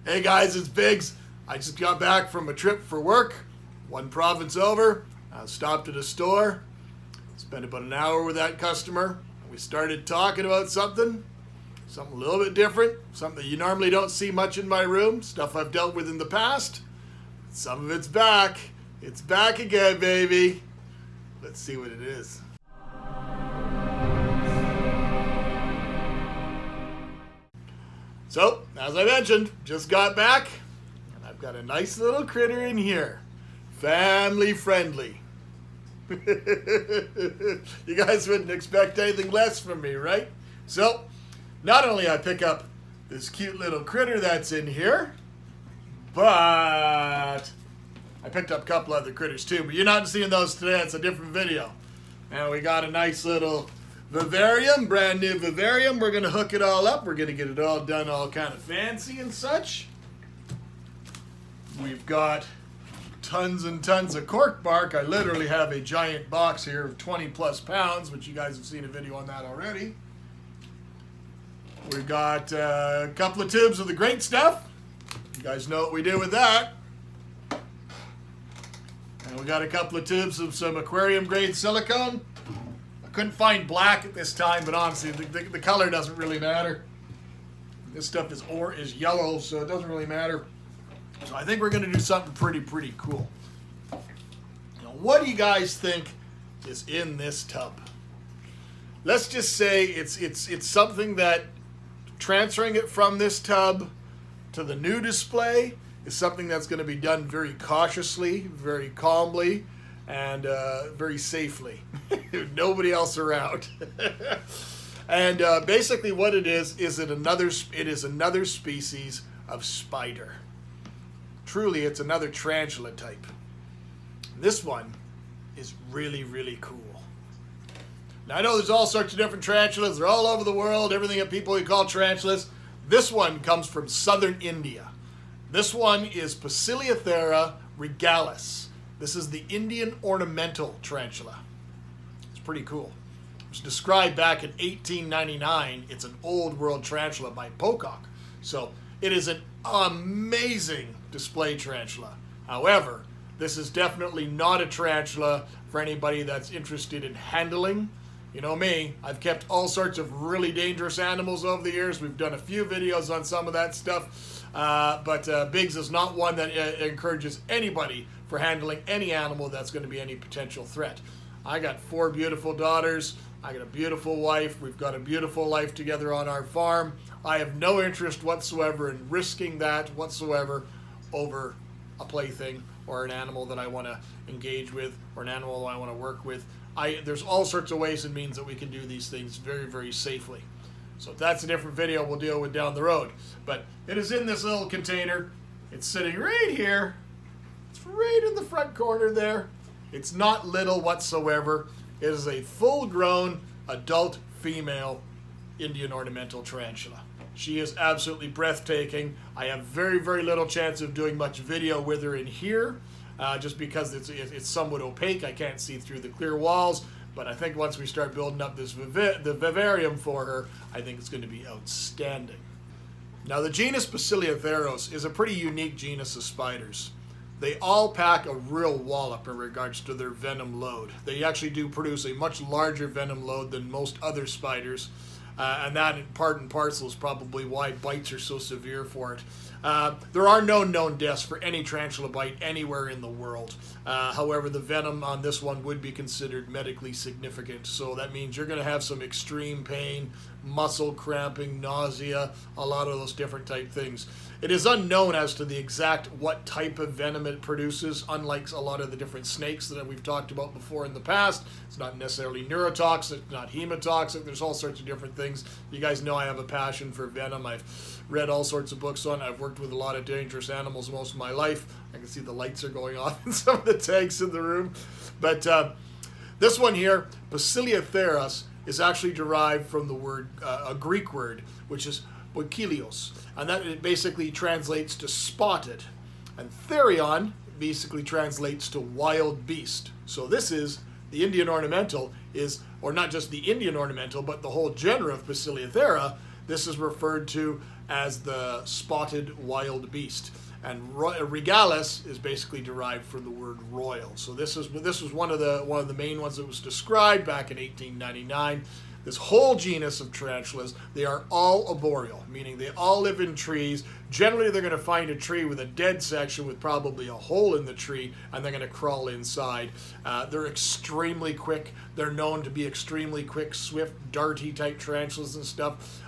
Hey guys, it's Biggs. I just got back from a trip for work. One province over. I stopped at a store. Spent about an hour with that customer. We started talking about something a little bit different. Something that you normally don't see much in my room. Stuff I've dealt with in the past. Some of it's back. It's back again, baby. Let's see what it is. So, as I mentioned, just got back, and I've got a nice little critter in here. Family friendly. You guys wouldn't expect anything less from me, right? So, not only I pick up this cute little critter that's in here, but I picked up a couple other critters too, but you're not seeing those today. It's a different video. And we got a nice little vivarium, brand new vivarium. We're going to hook it all up. We're going to get it all done all kind of fancy and such. We've got tons and tons of cork bark. I literally have a giant box here of 20 plus pounds, which you guys have seen a video on that already. We've got a couple of tubes of the great stuff. You guys know what we do with that. And we got a couple of tubes of some aquarium grade silicone. Couldn't find black at this time, but honestly, the color doesn't really matter. This stuff is yellow, so it doesn't really matter. So I think we're going to do something pretty cool. Now, what do you guys think is in this tub? Let's just say it's something that transferring it from this tub to the new display is something that's going to be done very cautiously, very calmly, and very safely. Nobody else around. And basically what it is it is another species of spider. Truly, it's another tarantula type. This one is really cool. Now I know there's all sorts of different tarantulas. They're all over the world, everything that people call tarantulas. This one comes from southern India. This one is Poecilotheria regalis. This is the Indian Ornamental Tarantula. It's pretty cool. It was described back in 1899. It's an old world tarantula by Pokey. So it is an amazing display tarantula. However, this is definitely not a tarantula for anybody that's interested in handling. You know me, I've kept all sorts of really dangerous animals over the years. We've done a few videos on some of that stuff. But Biggs is not one that encourages anybody for handling any animal that's going to be any potential threat. I got 4 beautiful daughters. I got a beautiful wife. We've got a beautiful life together on our farm. I have no interest whatsoever in risking that whatsoever over a plaything or an animal that I want to engage with or an animal that I want to work with. There's all sorts of ways and means that we can do these things very safely. So if that's a different video we'll deal with down the road. But it is in this little container. It's sitting right here. It's right in the front corner there. It's not little whatsoever. It is a full-grown adult female Indian Ornamental Tarantula. She is absolutely breathtaking. I have very little chance of doing much video with her in here, just because it's somewhat opaque. I can't see through the clear walls. But I think once we start building up the vivarium for her, I think it's going to be outstanding. Now the genus Poecilotheria is a pretty unique genus of spiders. They all pack a real wallop in regards to their venom load. They actually do produce a much larger venom load than most other spiders. And that in part and parcel is probably why bites are so severe for it. There are no known deaths for any tarantula bite anywhere in the world. However, the venom on this one would be considered medically significant. So that means you're going to have some extreme pain, muscle cramping, nausea, a lot of those different type things. It is unknown as to the exact what type of venom it produces, unlike a lot of the different snakes that we've talked about before in the past. It's not necessarily neurotoxic, not hemotoxic. There's all sorts of different things. You guys know I have a passion for venom. I've read all sorts of books on it. I've worked with a lot of dangerous animals most of my life. I can see the lights are going off in some of the tanks in the room. But this one here, Poecilotheria, is actually derived from the word, a Greek word, which is Poecilos, and that it basically translates to spotted. And therion basically translates to wild beast. So this is the Indian ornamental is, or not just the Indian ornamental, but the whole genera of Poecilotheria. This is referred to as the spotted wild beast. And regalis is basically derived from the word royal. So this was one of the main ones that was described back in 1899. This whole genus of tarantulas, they are all arboreal, meaning they all live in trees. Generally, they're going to find a tree with a dead section with probably a hole in the tree, and they're going to crawl inside. They're extremely quick. They're known to be extremely quick, swift, darty type tarantulas and stuff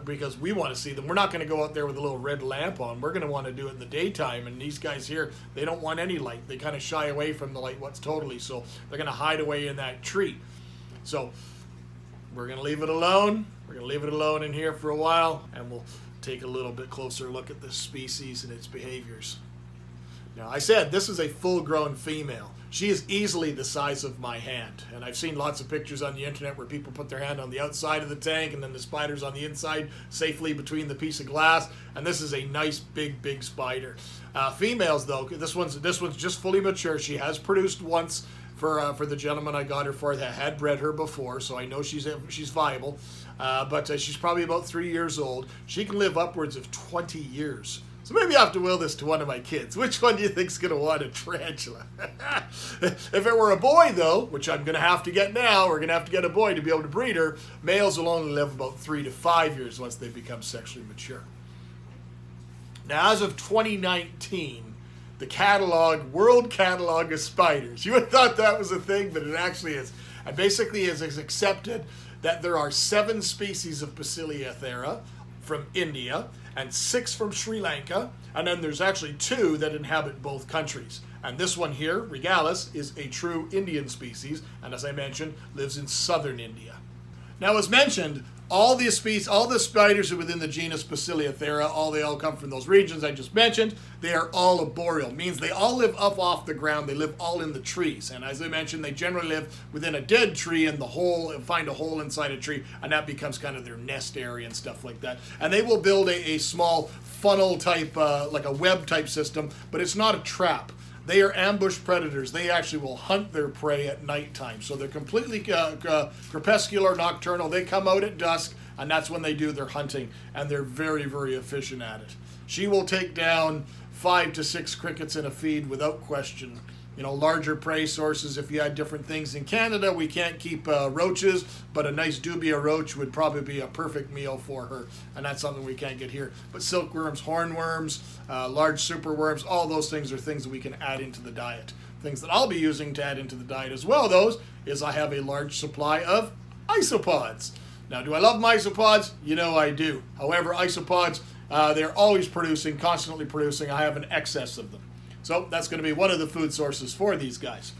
because we want to see them. We're not going to go out there with a little red lamp on. We're going to want to do it in the daytime, and these guys here, they don't want any light. They kind of shy away from the light totally, so they're going to hide away in that tree. So we're going to leave it alone. We're going to leave it alone in here for a while, and we'll take a little bit closer look at this species and its behaviors. Now, I said this is a full-grown female. She is easily the size of my hand, and I've seen lots of pictures on the internet where people put their hand on the outside of the tank and then the spider's on the inside safely between the piece of glass, and this is a nice big spider. Females, though, this one's just fully mature. She has produced once for the gentleman I got her for that had bred her before, so I know she's viable. But she's probably about 3 years old. She can live upwards of 20 years. So maybe I have to will this to one of my kids. Which one do you think's going to want a tarantula? If it were a boy, though, which I'm going to have to get now, we're going to have to get a boy to be able to breed her, males will only live about 3 to 5 years once they become sexually mature. Now, as of 2019, the world catalog of spiders. You would have thought that was a thing, but it actually is. And basically it's accepted that there are 7 species of Poecilotheria from India and 6 from Sri Lanka, and then there's actually 2 that inhabit both countries. And this one here, regalis, is a true Indian species, and as I mentioned, lives in southern India. Now, as mentioned, all the spiders are within the genus Poecilotheria, they all come from those regions I just mentioned. They are all arboreal, means they all live up off the ground. They live all in the trees. And as I mentioned, they generally live within a dead tree in the hole, find a hole inside a tree, and that becomes kind of their nest area and stuff like that. And they will build a small funnel type, like a web type system, but it's not a trap. They are ambush predators. They actually will hunt their prey at nighttime. So they're completely crepuscular, nocturnal. They come out at dusk, and that's when they do their hunting, and they're very efficient at it. She will take down 5 to 6 crickets in a feed without question. Larger prey sources, if you had different things. In Canada, we can't keep roaches, but a nice dubia roach would probably be a perfect meal for her, and that's something we can't get here. But silkworms, hornworms, large superworms, all those things are things that we can add into the diet. Things that I'll be using to add into the diet as well, is I have a large supply of isopods. Now, do I love my isopods? I do. However, isopods, they're always producing, constantly producing. I have an excess of them. So that's going to be one of the food sources for these guys.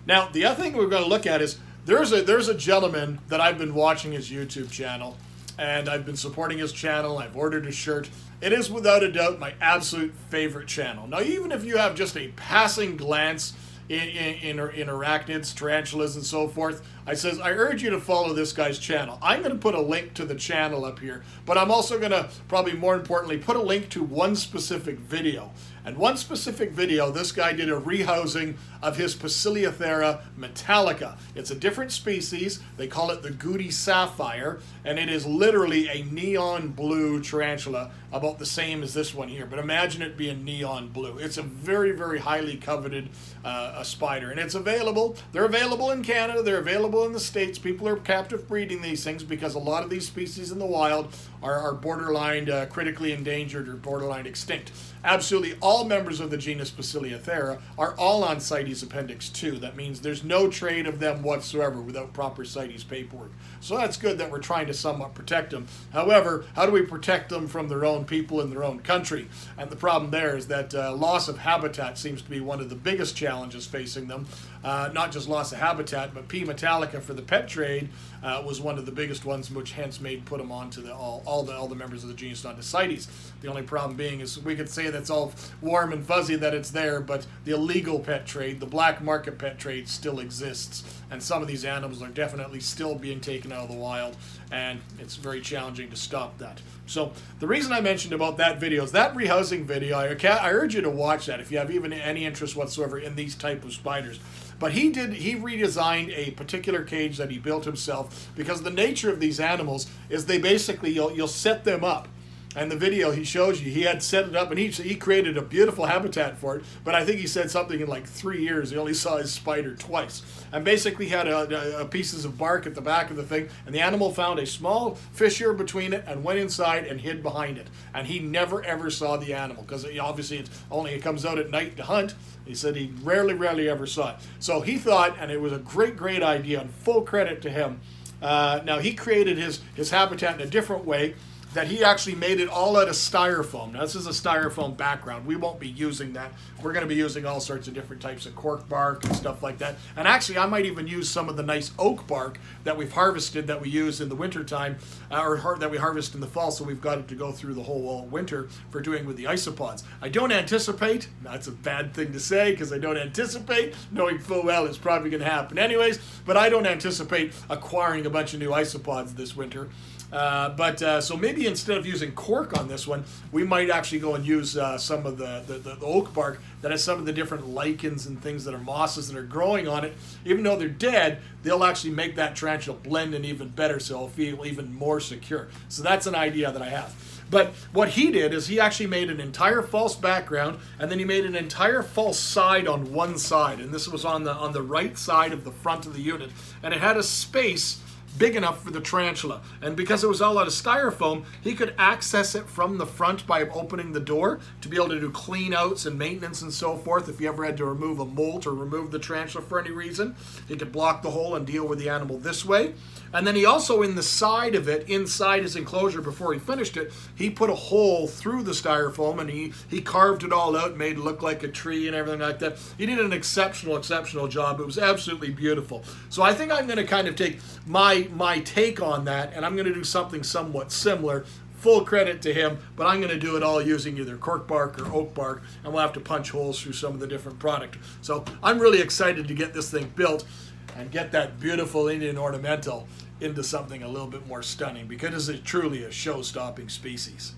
Now, the other thing we're going to look at is there's a gentleman that I've been watching his YouTube channel, and I've been supporting his channel. I've ordered a shirt. It is without a doubt my absolute favorite channel. Now, even if you have just a passing glance in arachnids, tarantulas, and so forth, I urge you to follow this guy's channel. I'm going to put a link to the channel up here, but I'm also going to, probably more importantly, put a link to one specific video. And one specific video, this guy did a rehousing of his Poecilotheria metallica. It's a different species. They call it the Goody Sapphire, and it is literally a neon blue tarantula, about the same as this one here. But imagine it being neon blue. It's a very highly coveted a spider, and it's available. They're available in Canada. They're available in the States. People are captive breeding these things because a lot of these species in the wild are borderline critically endangered or borderline extinct. Absolutely all members of the genus Poecilotheria are all on CITES Appendix 2. That means there's no trade of them whatsoever without proper CITES paperwork. So that's good that we're trying to somewhat protect them. However, how do we protect them from their own people in their own country? And the problem there is that loss of habitat seems to be one of the biggest challenges facing them. Not just loss of habitat, but P. metallica for the pet trade was one of the biggest ones, which hence put them onto all the members of the genus onto CITES. The only problem being is we could say that's all warm and fuzzy that it's there, but the illegal pet trade, the black market pet trade, still exists, and some of these animals are definitely still being taken out of the wild, and it's very challenging to stop that. So the reason I mentioned about that video is that rehousing video. I urge you to watch that if you have even any interest whatsoever in these type of spiders. But he redesigned a particular cage that he built himself, because the nature of these animals is they basically, you'll set them up. And the video he shows you, he had set it up, and he created a beautiful habitat for it. But I think he said something in like 3 years, he only saw his spider twice. And basically had a pieces of bark at the back of the thing, and the animal found a small fissure between it and went inside and hid behind it. And he never ever saw the animal, because obviously it comes out at night to hunt. He said he rarely ever saw it. So he thought, and it was a great idea, and full credit to him. Now he created his habitat in a different way, that he actually made it all out of styrofoam. Now this is a styrofoam background. We won't be using that. We're going to be using all sorts of different types of cork bark and stuff like that. And actually I might even use some of the nice oak bark that we've harvested, that we use in the wintertime, or that we harvest in the fall, so we've got it to go through the whole winter for doing with the isopods. I don't anticipate, that's a bad thing to say because I don't anticipate, knowing full well it's probably going to happen anyways, but I don't anticipate acquiring a bunch of new isopods this winter. So maybe instead of using cork on this one, we might actually go and use some of the oak bark that has some of the different lichens and things that are mosses that are growing on it. Even though they're dead, they'll actually make that tarantula blend in even better, so it'll feel even more secure. So that's an idea that I have. But what he did is he actually made an entire false background, and then he made an entire false side on one side, and this was on the right side of the front of the unit, and it had a space big enough for the tarantula. And because it was all out of styrofoam, he could access it from the front by opening the door to be able to do clean outs and maintenance and so forth. If you ever had to remove a molt or remove the tarantula for any reason, he could block the hole and deal with the animal this way. And then he also, in the side of it, inside his enclosure before he finished it, he put a hole through the styrofoam, and he carved it all out, made it look like a tree and everything like that. He did an exceptional job. It was absolutely beautiful. So I think I'm going to kind of take my take on that, and I'm going to do something somewhat similar. Full credit to him, but I'm going to do it all using either cork bark or oak bark, and we'll have to punch holes through some of the different product. So I'm really excited to get this thing built and get that beautiful Indian ornamental into something a little bit more stunning, because it's truly a show-stopping species.